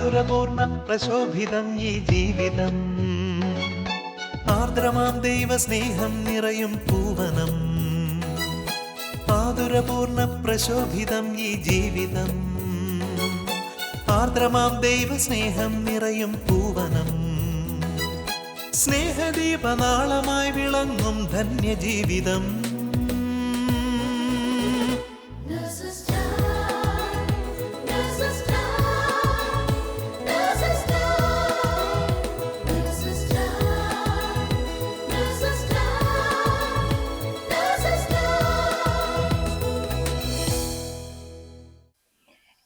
മാധുരപൂർണ്ണ പ്രശോഭിതം ഈ ജീവിതം, ആർദ്രമാം ദൈവസ്നേഹം നിറയും പൂവനം. മാധുരപൂർണ്ണ പ്രശോഭിതം ഈ ജീവിതം, ആർദ്രമാം ദൈവസ്നേഹം നിറയും പൂവനം. സ്നേഹദീപനാളമായി വിളങ്ങും ധന്യജീവിതം.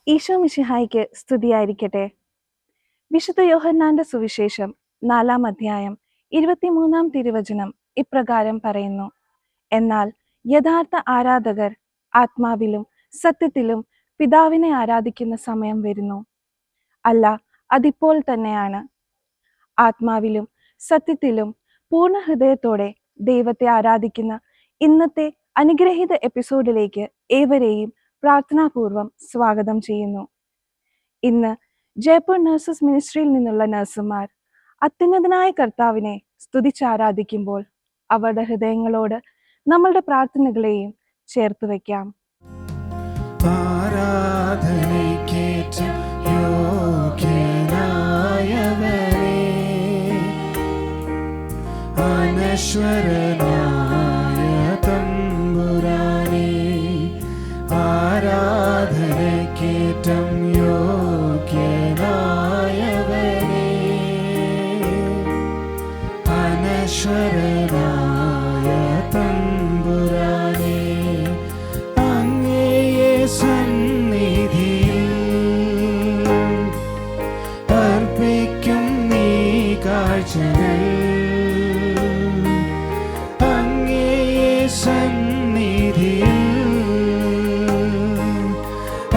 ഈശോ മിശിഹായ്ക്ക് സ്തുതിയായിരിക്കട്ടെ. വിശുദ്ധ യോഹന്നാന്റെ സുവിശേഷം 4-ാം അധ്യായം 23-ാം തിരുവചനം ഇപ്രകാരം പറയുന്നു: എന്നാൽ യഥാർത്ഥ ആരാധകർ ആത്മാവിലും സത്യത്തിലും പിതാവിനെ ആരാധിക്കുന്ന സമയം വരുന്നു, അല്ല അതിപ്പോൾ തന്നെയാണ്. ആത്മാവിലും സത്യത്തിലും പൂർണ്ണ ഹൃദയത്തോടെ ദൈവത്തെ ആരാധിക്കുന്ന ഇന്നത്തെ അനുഗ്രഹീത എപ്പിസോഡിലേക്ക് ഏവരെയും പ്രാർത്ഥനാപൂർവം സ്വാഗതം ചെയ്യുന്നു. ഇന്ന് ജയ്പൂർ നഴ്സസ് മിനിസ്ട്രിയിൽ നിന്നുള്ള നഴ്സുമാർ അത്യുന്നതനായ കർത്താവിനെ സ്തുതിച്ചാരാധിക്കുമ്പോൾ അവരുടെ ഹൃദയങ്ങളോട് നമ്മളുടെ പ്രാർത്ഥനകളെയും ചേർത്ത് വയ്ക്കാം. ആരാധനയ്ക്കേറ്റം യോഗ്യനായവനേ, അനശ്വരനായ തമ്പുരാനേ, ആരാധനയ്ക്കേറ്റം യോഗ്യനായവനേ, അനശ്വരനായ തമ്പുരാനേ, അങ്ങയെ സന്നിധിയിൽ അർപ്പിക്കും നീ കാഴ്ചകൾ, അങ്ങയെ സന്നിധിയിൽ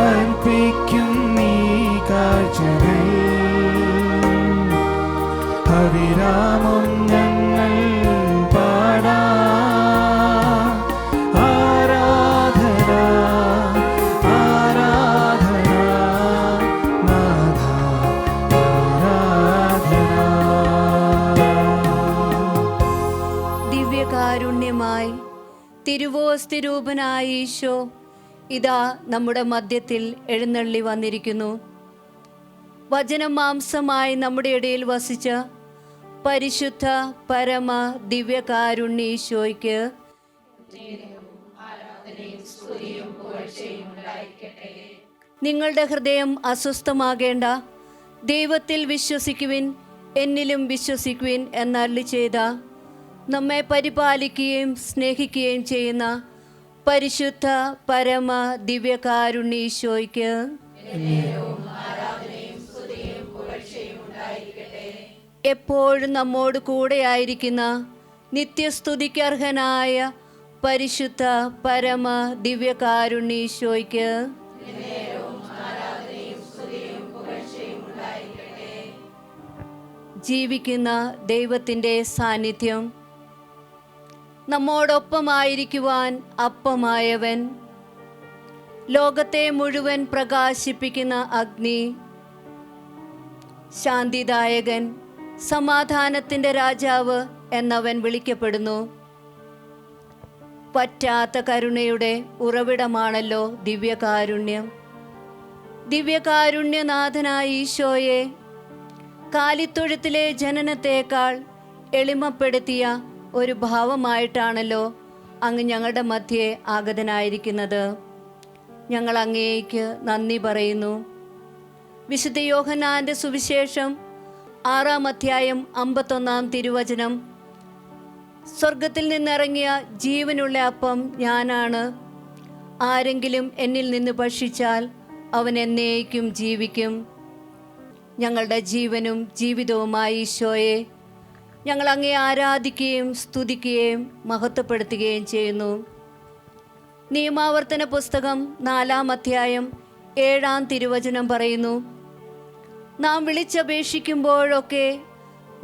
അർപ്പിക്കും നീ കാഴ്ചകൾ. അവിരാമം ഞങ്ങൾ പാടാം ആരാധന, ആരാധന നാഥ, ആരാധന. ദിവ്യകാരുണ്യമായി തിരുവോസ്തിരൂപനായ ഈശോ ഇതാ നമ്മുടെ മധ്യത്തിൽ എഴുന്നള്ളി വന്നിരിക്കുന്നു. വചനം മാംസമായി നമ്മുടെ ഇടയിൽ വസിച്ച പരിശുദ്ധ പരമ ദിവ്യകാരുണ്യ ഈശോയ്ക്ക് നിങ്ങളുടെ ഹൃദയം അസ്വസ്ഥമാകേണ്ട, ദൈവത്തിൽ വിശ്വസിക്കുവിൻ, എന്നിലും വിശ്വസിക്കുവിൻ എന്നരുളി ചെയ്ത നമ്മെ പരിപാലിക്കുകയും സ്നേഹിക്കുകയും ചെയ്യുന്ന പരിശുദ്ധ പരമ ദിവ്യകാരുണ്യ ഈശോയ്ക്ക് എപ്പോഴും നമ്മോട് കൂടെയായിരിക്കുന്ന നിത്യസ്തുതിക്കർഹനായ പരിശുദ്ധ പരമ ദിവ്യകാരുണ്യ ഈശോയ്ക്ക് ജീവിക്കുന്ന ദൈവത്തിൻ്റെ സാന്നിധ്യം, നമ്മോടൊപ്പമായിരിക്കുവാൻ അപ്പമായവൻ, ലോകത്തെ മുഴുവൻ പ്രകാശിപ്പിക്കുന്ന അഗ്നി, ശാന്തിദായകൻ, സമാധാനത്തിൻ്റെ രാജാവ് എന്നവൻ വിളിക്കപ്പെടുന്നു. പറ്റാത്ത കരുണയുടെ ഉറവിടമാണല്ലോ ദിവ്യകാരുണ്യം. ദിവ്യകാരുണ്യനാഥനായ ഈശോയെ കാലിത്തൊഴുത്തിലെ ജനനത്തേക്കാൾ എളിമപ്പെടുത്തിയ ഒരു ഭാവമായിട്ടാണല്ലോ അങ്ങ് ഞങ്ങളുടെ മധ്യേ ആഗതനായിരിക്കുന്നത്. ഞങ്ങൾ അങ്ങേയ്ക്ക് നന്ദി പറയുന്നു. വിശുദ്ധ യോഹന്നാന്റെ സുവിശേഷം 6-ാം അധ്യായം 51-ാം തിരുവചനം: സ്വർഗത്തിൽ നിന്നിറങ്ങിയ ജീവനുള്ള അപ്പം ഞാനാണ്. ആരെങ്കിലും എന്നിൽ നിന്ന് ഭക്ഷിച്ചാൽ അവൻ എന്നേക്കും ജീവിക്കും. ഞങ്ങളുടെ ജീവനും ജീവിതവുമായ ഈശോയെ, ഞങ്ങൾ അങ്ങേ ആരാധിക്കുകയും സ്തുതിക്കുകയും മഹത്വപ്പെടുത്തുകയും ചെയ്യുന്നു. നിയമാവർത്തന പുസ്തകം 4-ാം അധ്യായം 7-ാം തിരുവചനം പറയുന്നു: നാം വിളിച്ചപേക്ഷിക്കുമ്പോഴൊക്കെ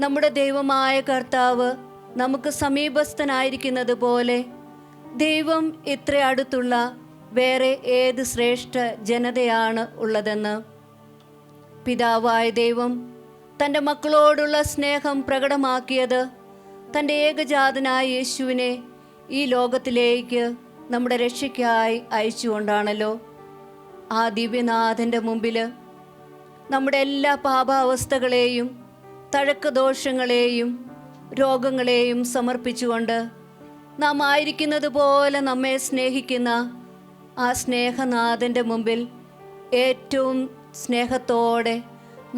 നമ്മുടെ ദൈവമായ കർത്താവ് നമുക്ക് സമീപസ്ഥനായിരിക്കുന്നത് പോലെ ദൈവം ഇത്ര അടുത്തുള്ള വേറെ ഏത് ശ്രേഷ്ഠ ജനതയാണ് ഉള്ളതെന്ന്. പിതാവായ ദൈവം തൻ്റെ മക്കളോടുള്ള സ്നേഹം പ്രകടമാക്കിയത് തൻ്റെ ഏകജാതനായ യേശുവിനെ ഈ ലോകത്തിലേക്ക് നമ്മുടെ രക്ഷയ്ക്കായി അയച്ചുകൊണ്ടാണല്ലോ. ആ ദിവ്യനാഥൻ്റെ മുമ്പിൽ നമ്മുടെ എല്ലാ പാപാവസ്ഥകളെയും തഴക്കദോഷങ്ങളെയും രോഗങ്ങളെയും സമർപ്പിച്ചുകൊണ്ട് നാം ആയിരിക്കുന്നത് പോലെ നമ്മെ സ്നേഹിക്കുന്ന ആ സ്നേഹനാഥൻ്റെ മുമ്പിൽ ഏറ്റവും സ്നേഹത്തോടെ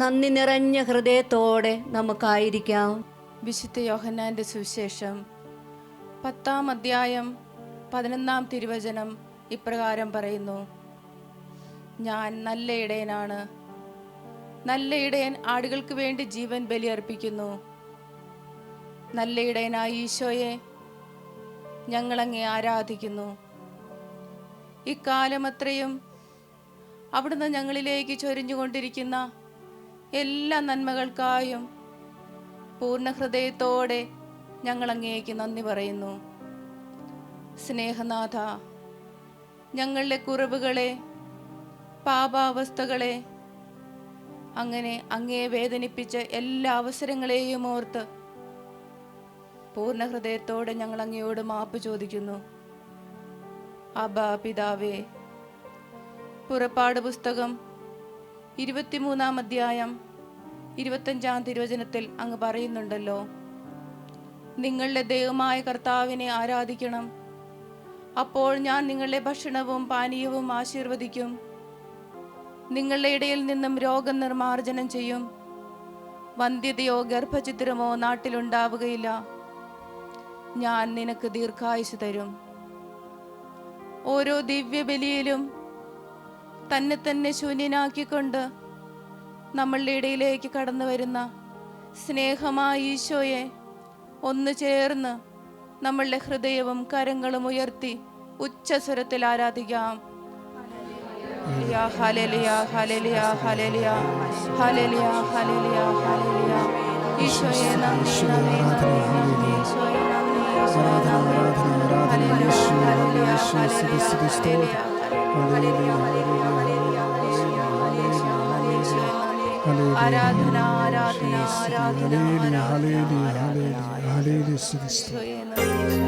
നന്ദി നിറഞ്ഞ ഹൃദയത്തോടെ നമുക്കായിരിക്കാം. വിശുദ്ധ യോഹന്നാൻ്റെ സുവിശേഷം 10-ാം അധ്യായം 11-ാം തിരുവചനം ഇപ്രകാരം പറയുന്നു: ഞാൻ നല്ല ഇടയനാണ്. നല്ല ഇടയൻ ആടുകൾക്ക് വേണ്ടി ജീവൻ ബലിയർപ്പിക്കുന്നു. നല്ല ഇടയനായ ഈശോയെ ഞങ്ങളങ്ങേ ആരാധിക്കുന്നു. ഇക്കാലമത്രയും അവിടുന്ന് ഞങ്ങളിലേക്ക് ചൊരിഞ്ഞുകൊണ്ടിരിക്കുന്ന എല്ലാ നന്മകൾക്കായും പൂർണ്ണ ഹൃദയത്തോടെ ഞങ്ങളങ്ങേക്ക് നന്ദി പറയുന്നു. സ്നേഹനാഥ, ഞങ്ങളുടെ കുറവുകളെ, പാപാവസ്ഥകളെ, അങ്ങനെ അങ്ങേ വേദനിപ്പിച്ച എല്ലാ അവസരങ്ങളെയും ഓർത്ത് പൂർണ്ണ ഹൃദയത്തോടെ ഞങ്ങൾ അങ്ങയോട് മാപ്പ് ചോദിക്കുന്നു. അബ്ബാ പിതാവേ, പുറപ്പാട് പുസ്തകം 23-ാം അധ്യായം 25-ാം തിരുവചനത്തിൽ അങ്ങ് പറയുന്നുണ്ടല്ലോ, നിങ്ങളുടെ ദൈവമായ കർത്താവിനെ ആരാധിക്കണം. അപ്പോൾ ഞാൻ നിങ്ങളുടെ ഭക്ഷണവും പാനീയവും ആശീർവദിക്കും. നിങ്ങളുടെ ഇടയിൽ നിന്നും രോഗനിർമാർജനം ചെയ്യും. വന്ധ്യതയോ ഗർഭഛിദ്രമോ നാട്ടിലുണ്ടാവുകയില്ല. ഞാൻ നിനക്ക് ദീർഘായുസ് തരും. ഓരോ ദിവ്യബലിയിലും തന്നെ തന്നെ ശൂന്യനാക്കിക്കൊണ്ട് നമ്മളുടെ ഇടയിലേക്ക് കടന്നു വരുന്ന സ്നേഹമായ ഈശോയെ ഒന്ന് ചേർന്ന് നമ്മളുടെ ഹൃദയവും കരങ്ങളും ഉയർത്തി ഉച്ചസ്വരത്തിൽ ആരാധിക്കാം. Hallelujah, hallelujah, hallelujah, hallelujah, hallelujah, hallelujah. ഈശോയെ നന്ദി, നന്ദി, നന്ദി, ഈശോയെ നന്ദി, ഈശോയെ നന്ദി. Hallelujah, hallelujah, hallelujah, hallelujah, hallelujah, hallelujah. ആരാധന, ആരാധന, ആരാധന, ആരാധന. ഈശോയെ നന്ദി.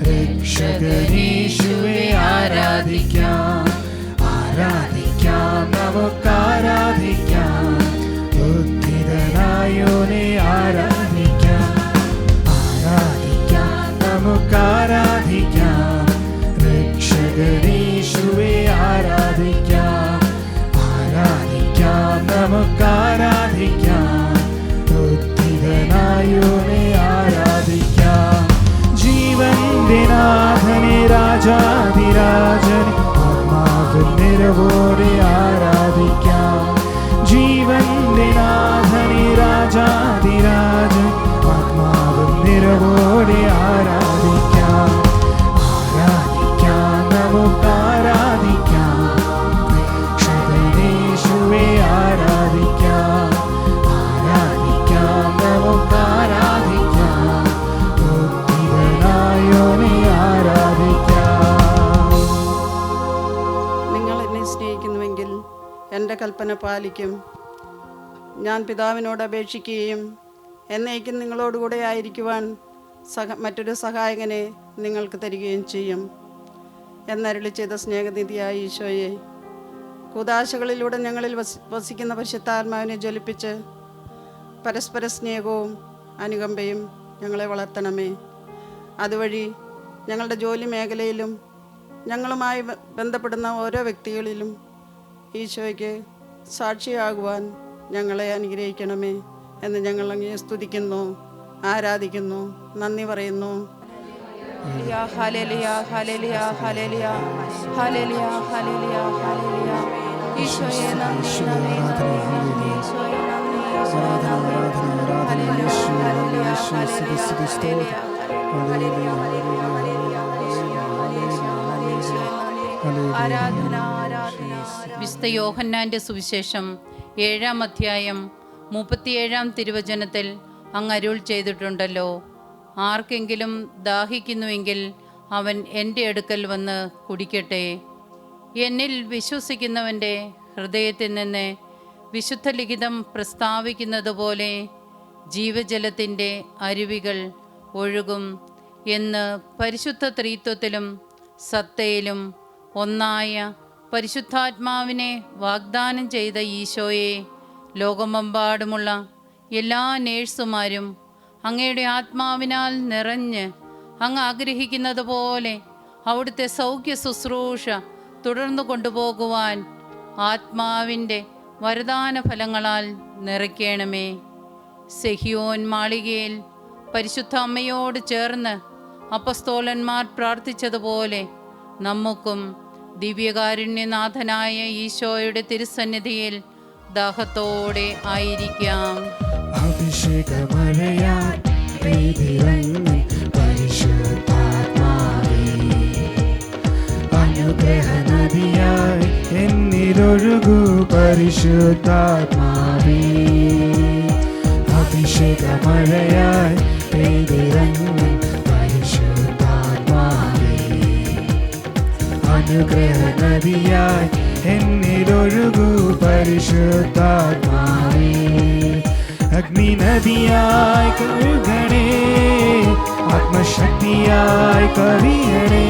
രക്ഷകനീശുവേ ആരാധിക്കാം, ആരാധിക്കാം, നമുക്കാരാധിക്കാം. ഉദ്ധിതനായോനെ ആരാധിക്കാം, ആരാധിക്കാം, നമുക്കാരാധിക്കാം. രക്ഷകനീശുവേ ആരാധിക്കാം, ആരാധിക്കാം, നമുക്കാരാധിക്കാം. ഉദ്ധിതനായോനെ ആരാധിക്കാം. ജീവന്റെ നാഥനെ, രാജാധിരാജനെ ആത്മാവിൻ നിറവോടെ ആരാധിക്കാം. ജീവന്റെ നാഥനെ, രാജാധിരാജൻ ആത്മാവിൻ നിറവോടെ ആരാധിക്കാം. ആരാധിക്കാം, നമുക്കാരാധിക്കാം. രക്ഷകനീശുവേ ആരാധിക്കാം, ആരാധിക്കാം, നമുക്കാരാധിക്കാം. നിങ്ങൾ എന്നെ സ്നേഹിക്കുന്നുവെങ്കിൽ എൻ്റെ കൽപ്പന പാലിക്കും. ഞാൻ പിതാവിനോട് അപേക്ഷിക്കുകയും എന്നേക്കും നിങ്ങളോടുകൂടെ ആയിരിക്കുവാൻ മറ്റൊരു സഹായകനെ നിങ്ങൾക്ക് തരികയും ചെയ്യും എന്നരുളി ചെയ്ത സ്നേഹനിധിയായ ഈശോയെ, കൂദാശകളിലൂടെ ഞങ്ങളിൽ വസിക്കുന്ന പരിശുദ്ധാത്മാവിനെ ജ്വലിപ്പിച്ച് പരസ്പര സ്നേഹവും അനുകമ്പയും ഞങ്ങളെ വളർത്തണമേ. അതുവഴി ഞങ്ങളുടെ ജോലി മേഖലയിലും ഞങ്ങളുമായി ബന്ധപ്പെടുന്ന ഓരോ വ്യക്തികളിലും ഈശോയ്ക്ക് സാക്ഷിയാകുവാൻ ഞങ്ങളെ അനുഗ്രഹിക്കണമേ എന്ന് ഞങ്ങൾ അങ്ങയെ സ്തുതിക്കുന്നു, ആരാധിക്കുന്നു, നന്ദി പറയുന്നു. Hallelujah, hallelujah, hallelujah, hallelujah, hallelujah, hallelujah. ഈശോയെ നന്ദി, നന്ദി, നന്ദി, നന്ദി, ഈശോയെ നന്ദി, ഈശോയെ നന്ദി. Hallelujah, hallelujah, hallelujah, hallelujah. Hallelujah, hallelujah, hallelujah, hallelujah, hallelujah, hallelujah. ആരാധന, ആരാധന, ആരാധന. വിശുദ്ധ യോഹന്നാന്റെ സുവിശേഷം 7-ാം അധ്യായം 37-ാം തിരുവചനത്തിൽ അങ്ങ് അരുൾ ചെയ്തിട്ടുണ്ടല്ലോ, ആർക്കെങ്കിലും ദാഹിക്കുന്നുവെങ്കിൽ അവൻ എൻ്റെ അടുക്കൽ വന്ന് കുടിക്കട്ടെ. എന്നിൽ വിശ്വസിക്കുന്നവൻ്റെ ഹൃദയത്തിൽ നിന്ന് വിശുദ്ധ ലിഖിതം പ്രസ്താവിക്കുന്നത് പോലെ ജീവജലത്തിൻ്റെ അരുവികൾ ഒഴുകും എന്ന് പരിശുദ്ധ ത്രിത്വത്തിലും സത്തയിലും ഒന്നായ പരിശുദ്ധാത്മാവിനെ വാഗ്ദാനം ചെയ്ത ഈശോയെ, ലോകമെമ്പാടുമുള്ള എല്ലാ നേഴ്സുമാരും അങ്ങയുടെ ആത്മാവിനാൽ നിറഞ്ഞ് അങ്ങ് ആഗ്രഹിക്കുന്നത് പോലെ അവിടുത്തെ സൗഖ്യ ശുശ്രൂഷ തുടർന്നു കൊണ്ടുപോകുവാൻ ആത്മാവിൻ്റെ വരദാന ഫലങ്ങളാൽ നിറയ്ക്കണമേ. സെഹിയോൻ മാളികയിൽ പരിശുദ്ധ അമ്മയോട് ചേർന്ന് അപ്പസ്തോലന്മാർ പ്രാർത്ഥിച്ചതുപോലെ നമുക്കും ദിവ്യകാരുണ്യനാഥനായ ഈശോയുടെ തിരുസന്നിധിയിൽ ദാഹത്തോടെ ആയിരിക്കാം. അഭിഷേകമഴയാൽ പെയ്തിറങ്ങി പരിശുദ്ധാത്മാവേ, അനുഗ്രഹ നദിയായി എന്നിലൊഴുകൂ പരിശുദ്ധാത്മാവേ. അഭിഷേകമഴയായി പെയ്തിറങ്ങി പരിശുദ്ധാത്മാവേ, അനുഗ്രഹ നദിയായി എന്നിലൊഴുകൂ പരിശുദ്ധാത്മാവേ. അഗ്നി നദിയായി കഴുകണേ, ആത്മശക്തിയായി കവിയണേ.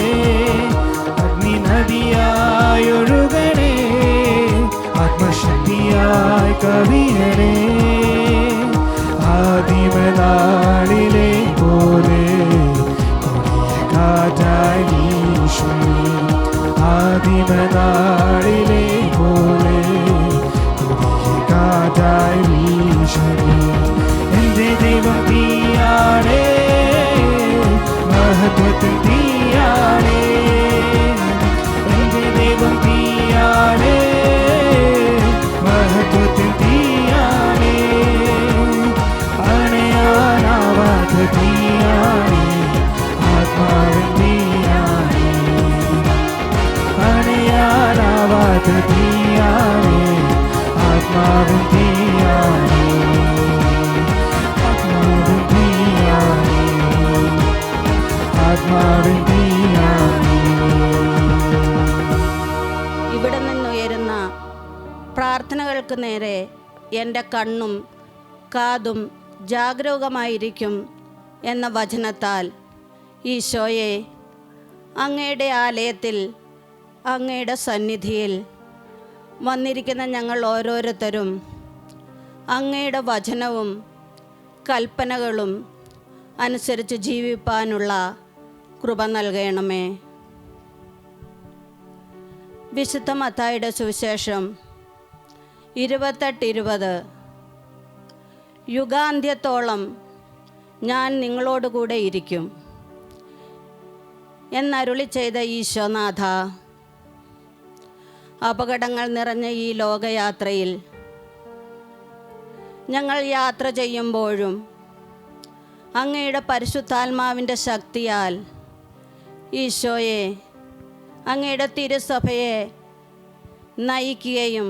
അഗ്നി നദിയായി ഒഴുകണേ, ആത്മശക്തിയായി കവിയണേ. ആദിമനാളിലെ പോലെ കൊടിയ കാറ്റായി വീശണേ. ആദിമനാളിലെ പോലെ കൊടിയ കാറ്റായി വീശണേ. എന്റെ ദൈവം നീയാണേ, മഹത്വത്തിൽ നീയാണേ. എന്റെ ദൈവം നീയാണേ, മഹത്വത്തിൽ നീയാണേ. അണയാനാവാത്ത നീയാണേ, ആത്മാവിൽ നീയാണേ. അണയാനാവാത്ത നീയാണേ, ആത്മാവിൽ നീയാണേ. ആത്മാവിൽ നീയാണേ, ആത്മാവിൽ നീയാണേ. ഇവിടെ നിന്നുയരുന്ന പ്രാർത്ഥനകൾക്ക് നേരെ എൻ്റെ കണ്ണും കാതും ജാഗരൂകമായിരിക്കും എന്ന വചനത്താൽ ഈശോയെ, അങ്ങയുടെ ആലയത്തിൽ അങ്ങയുടെ സന്നിധിയിൽ വന്നിരിക്കുന്ന ഞങ്ങൾ ഓരോരുത്തരും അങ്ങയുടെ വചനവും കൽപ്പനകളും അനുസരിച്ച് ജീവിപ്പാനുള്ള കൃപ നൽകണമേ. വിശുദ്ധ മത്തായിയുടെ സുവിശേഷം 28:20 യുഗാന്ത്യത്തോളം ഞാൻ നിങ്ങളോടുകൂടെ ഇരിക്കും എന്നരുളി ചെയ്ത ഈശോനാഥ, അപകടങ്ങൾ നിറഞ്ഞ ഈ ലോകയാത്രയിൽ ഞങ്ങൾ യാത്ര ചെയ്യുമ്പോഴും അങ്ങയുടെ പരിശുദ്ധാത്മാവിൻ്റെ ശക്തിയാൽ ഈശോയെ, അങ്ങയുടെ തിരുസഭയെ നയിക്കുകയും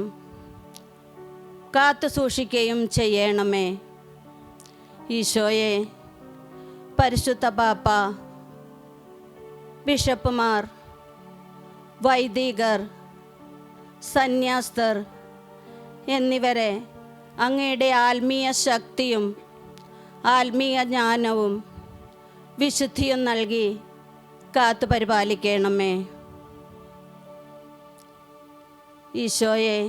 കാത്തു സൂക്ഷിക്കുകയും ചെയ്യണമേ. ഈശോയെ, പരിശുദ്ധ പാപ്പ, ബിഷപ്പുമാർ, വൈദികർ, സന്യാസ്തർ എന്നിവരെ അങ്ങയുടെ ആത്മീയ ശക്തിയും ആത്മീയ ജ്ഞാനവും വിശുദ്ധിയും നൽകി കാത്തു പരിപാലിക്കണമേ. ഈശോയെ,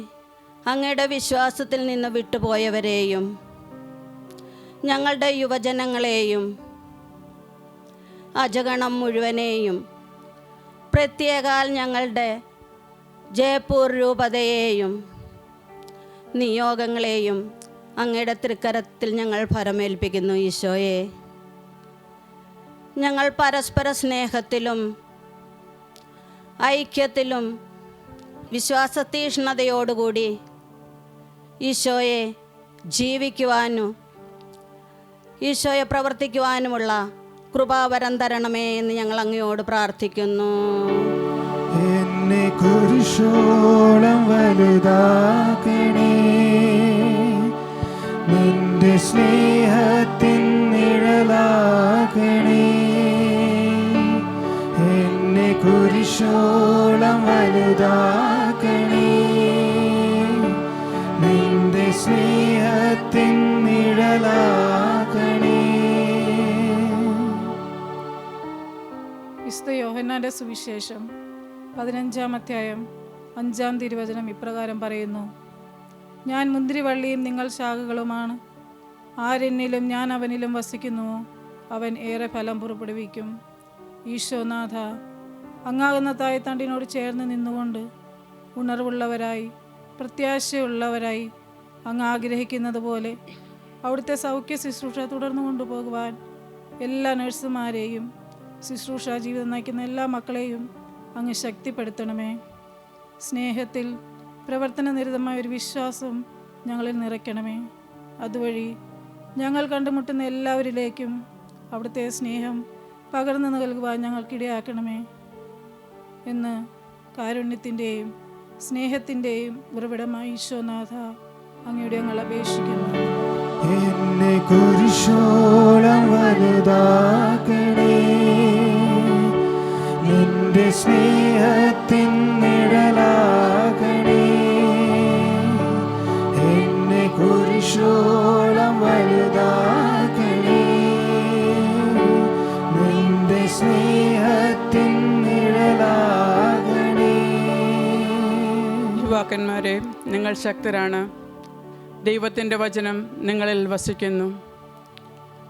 അങ്ങയുടെ വിശ്വാസത്തിൽ നിന്ന് വിട്ടുപോയവരെയും ഞങ്ങളുടെ യുവജനങ്ങളെയും അജഗണം മുഴുവനെയും പ്രത്യേകാൽ ഞങ്ങളുടെ ജയ്പൂർ രൂപതയെയും നിയോഗങ്ങളെയും അങ്ങയുടെ തൃക്കരത്തിൽ ഞങ്ങൾ ഫലമേൽപ്പിക്കുന്നു. ഈശോയെ, ഞങ്ങൾ പരസ്പര സ്നേഹത്തിലും ഐക്യത്തിലും വിശ്വാസതീഷ്ണതയോടുകൂടി ഈശോയെ ജീവിക്കുവാനും ഈശോയെ പ്രവർത്തിക്കുവാനുമുള്ള കൃപാവരം തരണമേ എന്ന് ഞങ്ങൾ അങ്ങയോട് പ്രാർത്ഥിക്കുന്നു. എന്നെ കുരിശോളം വലുതാക്കണേ, നിന്റെ സ്നേഹത്തിൻ നിഴലാക്കണേ. എന്നെ കുരിശോളം വലുതാക്കണേ, നിന്റെ സ്നേഹത്തിൻ നിഴലാക്കണേ. വിശുദ്ധ യോഹന്നാന്റെ സുവിശേഷം 15-ാം അധ്യായം 5-ാം തിരുവചനം ഇപ്രകാരം പറയുന്നു: ഞാൻ മുന്തിരിവള്ളിയും നിങ്ങൾ ശാഖകളുമാണ്. ആരെന്നിലും ഞാൻ അവനിലും വസിക്കുന്നുവോ അവൻ ഏറെ ഫലം പുറപ്പെടുവിക്കും. ഈശോനാഥ, അങ്ങാകുന്ന തായ്തണ്ടിനോട് ചേർന്ന് നിന്നുകൊണ്ട് ഉണർവുള്ളവരായി പ്രത്യാശയുള്ളവരായി അങ്ങ് ആഗ്രഹിക്കുന്നത് പോലെ അവിടുത്തെ സൗഖ്യ ശുശ്രൂഷ തുടർന്നു കൊണ്ടുപോകുവാൻ എല്ലാ നഴ്സുമാരെയും ശുശ്രൂഷ ജീവിതം നയിക്കുന്ന എല്ലാ മക്കളെയും അങ്ങ് ശക്തിപ്പെടുത്തണമേ. സ്നേഹത്തിൽ പ്രവർത്തനനിരതമായ ഒരു വിശ്വാസം ഞങ്ങളിൽ നിറയ്ക്കണമേ. അതുവഴി ഞങ്ങൾ കണ്ടുമുട്ടുന്ന എല്ലാവരിലേക്കും അവിടുത്തെ സ്നേഹം പകർന്നു നൽകുവാൻ ഞങ്ങൾക്കിടയാക്കണമേ എന്ന് കാരുണ്യത്തിൻ്റെയും സ്നേഹത്തിൻ്റെയും ഉറവിടമായ ഈശോനാഥ അങ്ങയുടെ ഞങ്ങൾ അപേക്ഷിക്കുന്നു. എന്നെ കുരിശോളം വലുതാക്കണേ, നിന്റെ സ്നേഹത്തിൻ നിഴലാകണേ. എന്നെ കുരിശോളം വലുതാക്കണേ, നിന്റെ സ്നേഹത്തിൻ നിഴലാകണേ. യുവാക്കന്മാരെ, നിങ്ങൾ ശക്തരാണ്. ദൈവത്തിൻ്റെ വചനം നിങ്ങളിൽ വസിക്കുന്നു.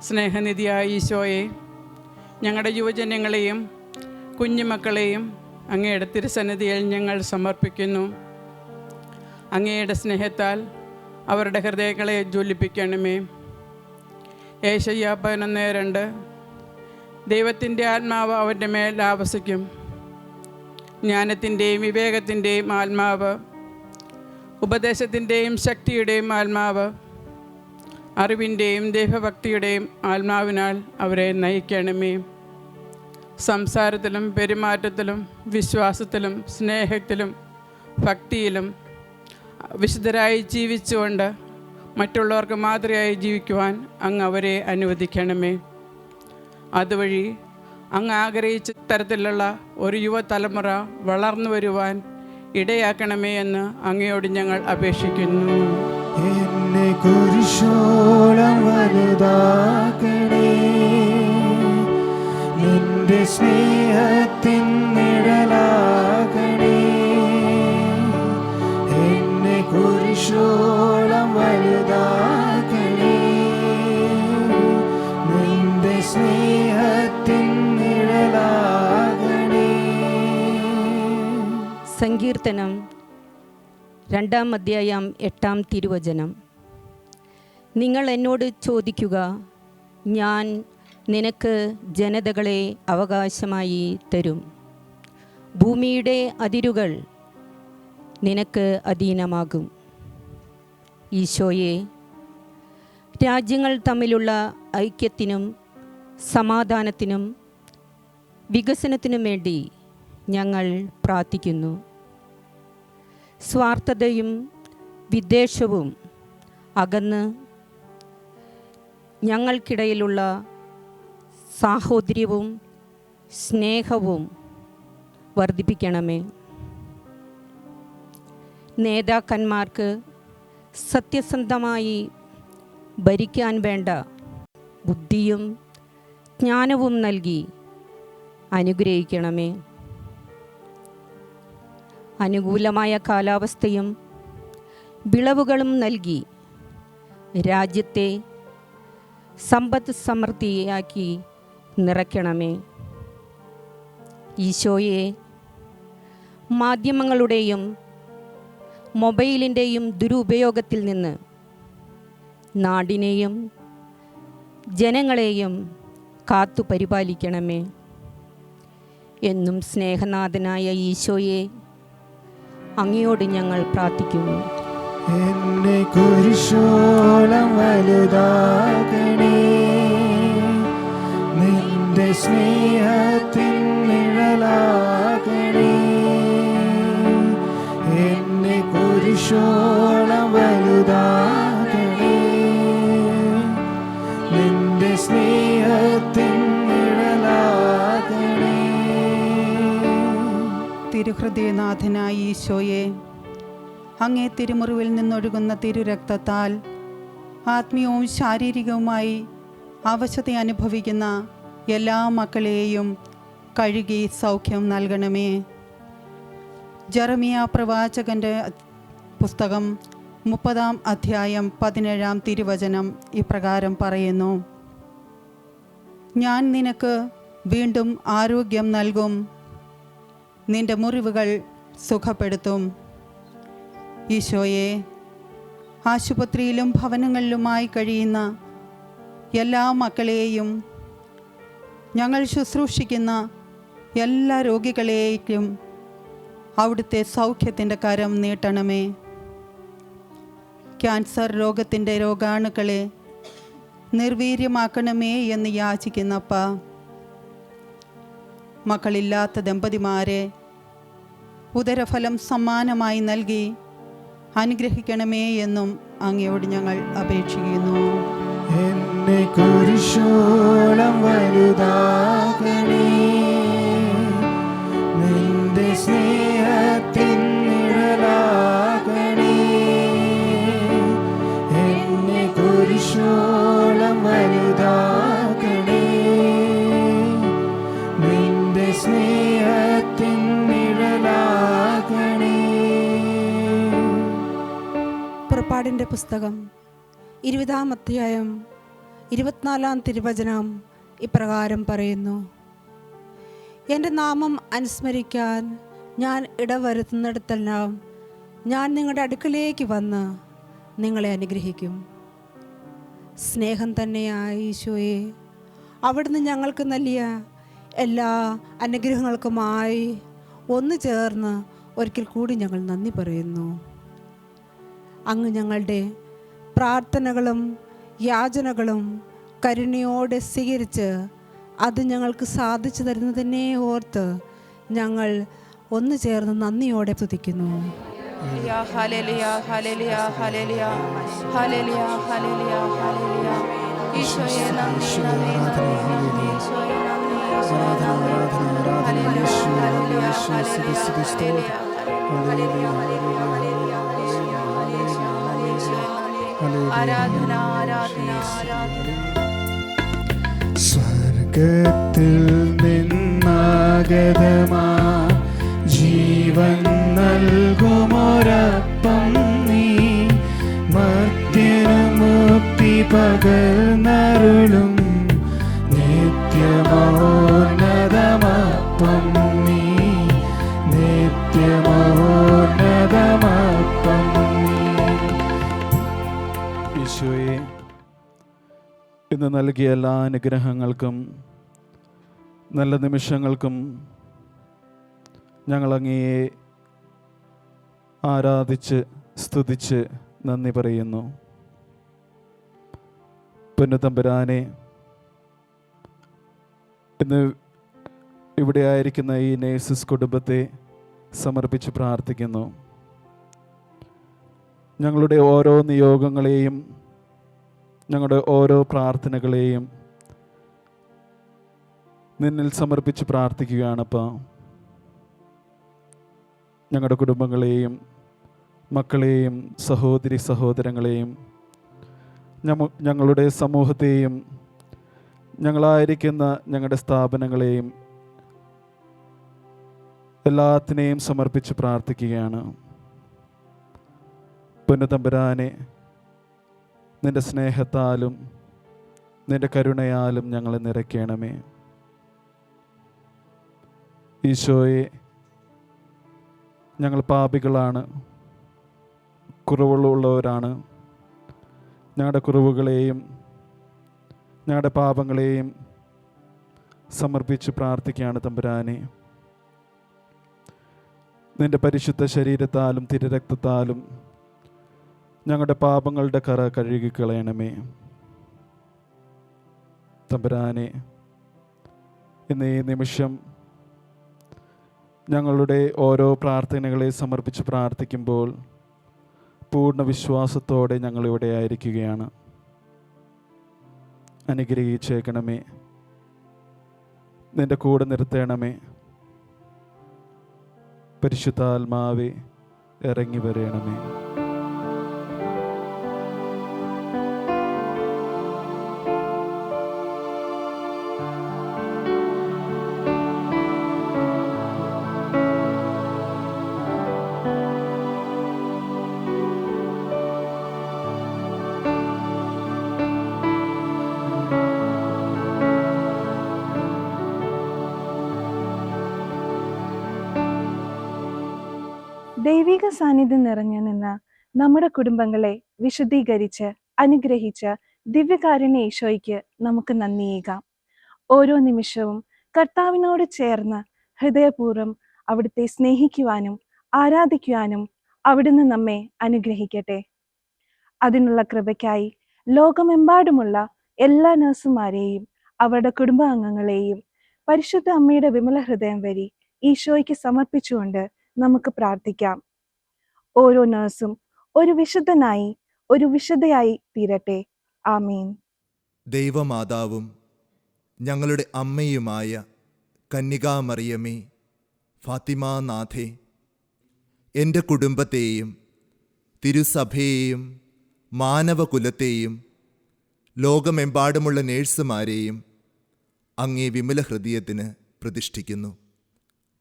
സ്നേഹനിധിയായ ഈശോയെ, ഞങ്ങളുടെ യുവജനങ്ങളെയും കുഞ്ഞുമക്കളെയും അങ്ങയുടെ തിരുസന്നിധിയിൽ ഞങ്ങൾ സമർപ്പിക്കുന്നു. അങ്ങയുടെ സ്നേഹത്താൽ അവരുടെ ഹൃദയങ്ങളെ ജ്വലിപ്പിക്കണമേ. ഏശയ്യാ 11:2 ദൈവത്തിൻ്റെ ആത്മാവ് അവൻ്റെ മേൽ ആവസിക്കും. ജ്ഞാനത്തിൻ്റെയും വിവേകത്തിൻ്റെയും ആത്മാവ്, ഉപദേശത്തിൻ്റെയും ശക്തിയുടെയും ആത്മാവ്, അറിവിൻ്റെയും ദൈവഭക്തിയുടെയും ആത്മാവിനാൽ അവരെ നയിക്കണമേ. സംസാരത്തിലും പെരുമാറ്റത്തിലും വിശ്വാസത്തിലും സ്നേഹത്തിലും ഭക്തിയിലും വിശുദ്ധരായി ജീവിച്ചുകൊണ്ട് മറ്റുള്ളവർക്ക് മാതൃകയായി ജീവിക്കുവാൻ അങ്ങ് അവരെ അനുവദിക്കണമേ. അതുവഴി അങ്ങ് ആഗ്രഹിച്ച തരത്തിലുള്ള ഒരു യുവതലമുറ വളർന്നു വരുവാൻ ഇടയാക്കണമേ എന്ന് അങ്ങയോട് ഞങ്ങൾ അപേക്ഷിക്കുന്നു. എന്നെ കുരിശോളം വലുതാക്കണേ, നിന്റെ സ്നേഹത്തിൻ നിഴലാകണേ. എന്നെ കുരിശോളം വലുതാക്കണേ, നിന്റെ സ്നേഹത്തിൻ നിഴലാകണേ. സങ്കീർത്തനം 2-ാം അധ്യായം 8-ാം തിരുവചനം: നിങ്ങൾ എന്നോട് ചോദിക്കുക, ഞാൻ നിനക്ക് ജനതകളെ അവകാശമായി തരും. ഭൂമിയുടെ അതിരുകൾ നിനക്ക് അധീനമാകും. ഈശോയെ, രാജ്യങ്ങൾ തമ്മിലുള്ള ഐക്യത്തിനും സമാധാനത്തിനും വികസനത്തിനും വേണ്ടി ഞങ്ങൾ പ്രാർത്ഥിക്കുന്നു. സ്വാർത്ഥതയും വിദ്വേഷവും അകന്ന് ഞങ്ങൾക്കിടയിലുള്ള സാഹോദര്യവും സ്നേഹവും വർദ്ധിപ്പിക്കണമേ. നേതാക്കന്മാർക്ക് സത്യസന്ധമായി ഭരിക്കാൻ വേണ്ട ബുദ്ധിയും ജ്ഞാനവും നൽകി അനുഗ്രഹിക്കണമേ. അനുകൂലമായ കാലാവസ്ഥയും വിളവുകളും നൽകി രാജ്യത്തെ സമ്പദ് സമൃദ്ധിയാക്കി നിറയ്ക്കണമേ. ഈശോയെ, മാധ്യമങ്ങളുടെയും മൊബൈലിൻ്റെയും ദുരുപയോഗത്തിൽ നിന്ന് നാടിനെയും ജനങ്ങളെയും കാത്തു പരിപാലിക്കണമേ. എന്നും സ്നേഹനാഥനായ ഈശോയെ, അങ്ങയോട് ഞങ്ങൾ പ്രാർത്ഥിക്കുന്നു. എന്നെ കുരിശോളം വലുതാകണേ, നിന്റെ നിന്റെ സ്നേഹത്തിൻ നിഴലാകണേ. എന്നെ കുരിശോളം വലുതാകണേ. നിന്റെ സ്നേഹത്തിൻ നിഴലാകണേ. തിരുഹൃദയനാഥനായ ഈശോയെ, അങ്ങേ തിരുമുറിവിൽ നിന്നൊഴുകുന്ന തിരുരക്തത്താൽ ആത്മീയവും ശാരീരികവുമായി അവശത അനുഭവിക്കുന്ന എല്ലാ മക്കളെയും കഴുകി സൗഖ്യം നൽകണമേ. ജെറമിയ പ്രവാചകൻ്റെ പുസ്തകം 30-ാം അധ്യായം 17-ാം തിരുവചനം ഇപ്രകാരം പറയുന്നു: ഞാൻ നിനക്ക് വീണ്ടും ആരോഗ്യം നൽകും, നിന്റെ മുറിവുകൾ സുഖപ്പെടുത്തും. ഈശോയെ, ആശുപത്രിയിലും ഭവനങ്ങളിലുമായി കഴിയുന്ന എല്ലാ മക്കളെയും ഞങ്ങൾ ശുശ്രൂഷിക്കുന്ന എല്ലാ രോഗികളെയും അവിടുത്തെ സൗഖ്യത്തിൻ്റെ കരം നീട്ടണമേ. ക്യാൻസർ രോഗത്തിൻ്റെ രോഗാണുക്കളെ നിർവീര്യമാക്കണമേ എന്ന് യാചിക്കുന്നപ്പ, മക്കളില്ലാത്ത ദമ്പതിമാരെ ഉദരഫലം സമ്മാനമായി നൽകി അനുഗ്രഹിക്കണമേ എന്നും അങ്ങയോട് ഞങ്ങൾ അപേക്ഷിക്കുന്നു. എന്നെ കുരിശോളം വലുതാകണേ. നിന്റെ സ്നേഹത്തിൻ നിഴലാകണേ. എന്നെ കുരിശോളം വലുതാകണേ. നിന്റെ സ്നേഹത്തിൻ നിഴലാകണേ. പുറപ്പാടിൻ്റെ പുസ്തകം 20-ാം അധ്യായം 24-ാം തിരുവചനം ഇപ്രകാരം പറയുന്നു: എൻ്റെ നാമം അനുസ്മരിക്കാൻ ഞാൻ ഇടവരുത്തുന്നിടത്തെല്ലാം ഞാൻ നിങ്ങളുടെ അടുക്കലേക്ക് വന്ന് നിങ്ങളെ അനുഗ്രഹിക്കും. സ്നേഹം തന്നെയായ ഈശോയെ, അവിടുന്ന് ഞങ്ങൾക്ക് നൽകിയ എല്ലാ അനുഗ്രഹങ്ങൾക്കുമായി ഒന്നു ചേർന്ന് ഒരിക്കൽ കൂടി ഞങ്ങൾ നന്ദി പറയുന്നു. അങ്ങ് ഞങ്ങളുടെ പ്രാർത്ഥനകളും യാചനകളും കരുണയോടെ സ്വീകരിച്ച് അത് ഞങ്ങൾക്ക് സാധിച്ചു തരുന്നതിനെ ഓർത്ത് ഞങ്ങൾ ഒന്നു ചേർന്ന് നന്ദിയോടെ സ്തുതിക്കുന്നു. Hallelujah, hallelujah, hallelujah, hallelujah, hallelujah, hallelujah. ഈശോയെ നന്ദി, നന്ദി, നന്ദി, നന്ദി. ഈശോയെ നന്ദി, ഈശോയെ നന്ദി. Hallelujah, hallelujah, hallelujah, hallelujah, hallelujah, hallelujah. ആരാധന, ആരാധന, ആരാധന. സ്വർഗത്തിൽ നിന്നാഗതമാ ജീവൻ നൽകുമൊരപ്പം നീ, മർത്യനു മുക്തി പകർന്നരുളും നിത്യമോന്നതമപ്പം നീ, നിത്യമോന്നതമപ്പം നീ. ഈശോയെ, ഇന്ന് നൽകിയ എല്ലാ അനുഗ്രഹങ്ങൾക്കും നല്ല നിമിഷങ്ങൾക്കും ഞങ്ങൾ അങ്ങയെ ആരാധിച്ച് സ്തുതിച്ച് നന്ദി പറയുന്നു. പൊന്നുതമ്പുരാനെ, ഇന്ന് ഇവിടെ ആയിരിക്കുന്ന ഈ നേഴ്സസ് കുടുംബത്തെ സമർപ്പിച്ച് പ്രാർത്ഥിക്കുന്നു. ഞങ്ങളുടെ ഓരോ നിയോഗങ്ങളെയും ഞങ്ങളുടെ ഓരോ പ്രാർത്ഥനകളെയും നിന്നിൽ സമർപ്പിച്ച് പ്രാർത്ഥിക്കുകയാണപ്പാ. ഞങ്ങളുടെ കുടുംബങ്ങളെയും മക്കളെയും സഹോദരി സഹോദരങ്ങളെയും ഞങ്ങളുടെ സമൂഹത്തെയും ഞങ്ങളായിരിക്കുന്ന ഞങ്ങളുടെ സ്ഥാപനങ്ങളെയും എല്ലാത്തിനെയും സമർപ്പിച്ച് പ്രാർത്ഥിക്കുകയാണ്. പൊന്നുതമ്പുരാനെ, നിൻ്റെ സ്നേഹത്താലും നിൻ്റെ കരുണയാലും ഞങ്ങളെ നിറയ്ക്കണമേ. ഈശോയെ, ഞങ്ങൾ പാപികളാണ്, കുറവുള്ളവരാണ്. ഞങ്ങളുടെ കുറവുകളെയും ഞങ്ങളുടെ പാപങ്ങളെയും സമർപ്പിച്ച് പ്രാർത്ഥിക്കുകയാണ് തമ്പുരാനെ. നിൻ്റെ പരിശുദ്ധ ശരീരത്താലും തിരുരക്തത്താലും ഞങ്ങളുടെ പാപങ്ങളുടെ കറ കഴുകിക്കളയണമേ. തമ്പുരാനെ, ഇന്ന് ഈ നിമിഷം ഞങ്ങളുടെ ഓരോ പ്രാർത്ഥനകളെ സമർപ്പിച്ച് പ്രാർത്ഥിക്കുമ്പോൾ പൂർണ്ണ വിശ്വാസത്തോടെ ഞങ്ങളിവിടെ ആയിരിക്കുകയാണ്. അനുഗ്രഹിച്ചേക്കണമേ, നിൻ്റെ കൂടെ നിർത്തണമേ. പരിശുദ്ധാത്മാവേ, ഇറങ്ങി വരണമേ. ദൈവിക സാന്നിധ്യം നിറഞ്ഞു നിന്ന് നമ്മുടെ കുടുംബങ്ങളെ വിശുദ്ധീകരിച്ച് അനുഗ്രഹിച്ച് ദിവ്യകാരുണ്യ ഈശോയ്ക്ക് നമുക്ക് നന്ദിയേകാം. ഓരോ നിമിഷവും കർത്താവിനോട് ചേർന്ന് ഹൃദയപൂർവ്വം അവിടുത്തെ സ്നേഹിക്കുവാനും ആരാധിക്കുവാനും അവിടുന്ന് നമ്മെ അനുഗ്രഹിക്കട്ടെ. അതിനുള്ള കൃപയ്ക്കായി ലോകമെമ്പാടുമുള്ള എല്ലാ നഴ്സുമാരെയും അവരുടെ കുടുംബാംഗങ്ങളെയും പരിശുദ്ധ അമ്മയുടെ വിമല ഹൃദയം വഴി ഈശോയ്ക്ക് സമർപ്പിച്ചുകൊണ്ട് നമുക്ക് പ്രാർത്ഥിക്കാം. ഓരോ നഴ്സും ഒരു വിശുദ്ധനായി ഒരു വിശുദ്ധയായി തീരട്ടെ. ആമീൻ. ദൈവമാതാവും ഞങ്ങളുടെ അമ്മയുമായ കന്യകാമറിയമേ, ഫാത്തിമാനാഥേ, എൻ്റെ കുടുംബത്തെയും തിരുസഭയെയും മാനവകുലത്തെയും ലോകമെമ്പാടുമുള്ള നേഴ്സുമാരെയും അങ്ങേ വിമല ഹൃദയത്തിന് പ്രതിഷ്ഠിക്കുന്നു.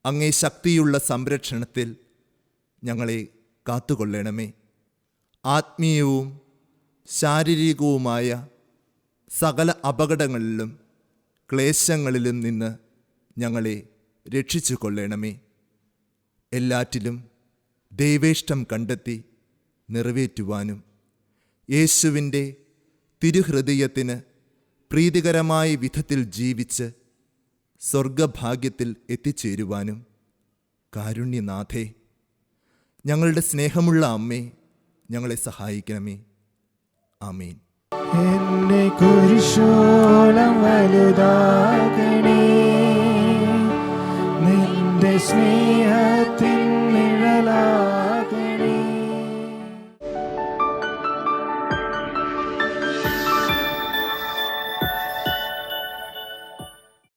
അങ്ങേ ശക്തിയുള്ള സംരക്ഷണത്തിൽ ഞങ്ങളെ കാത്തുകൊള്ളണമേ. ആത്മീയവും ശാരീരികവുമായ സകല അപകടങ്ങളിലും ക്ലേശങ്ങളിലും നിന്ന് ഞങ്ങളെ രക്ഷിച്ചു കൊള്ളണമേ. എല്ലാറ്റിലും ദൈവേഷ്ടം കണ്ടെത്തി നിറവേറ്റുവാനും യേശുവിൻ്റെ തിരുഹൃദയത്തിന് പ്രീതികരമായ വിധത്തിൽ ജീവിച്ച് സ്വർഗഭാഗ്യത്തിൽ എത്തിച്ചേരുവാനും കാരുണ്യനാഥേ, ഞങ്ങളുടെ സ്നേഹമുള്ള അമ്മേ, ഞങ്ങളെ സഹായിക്കണമേ. ആമേൻ. എന്നെ കുരിശോളം വലുതാകണേ, നിന്റെ സ്നേഹത്തിൻ നിഴലാ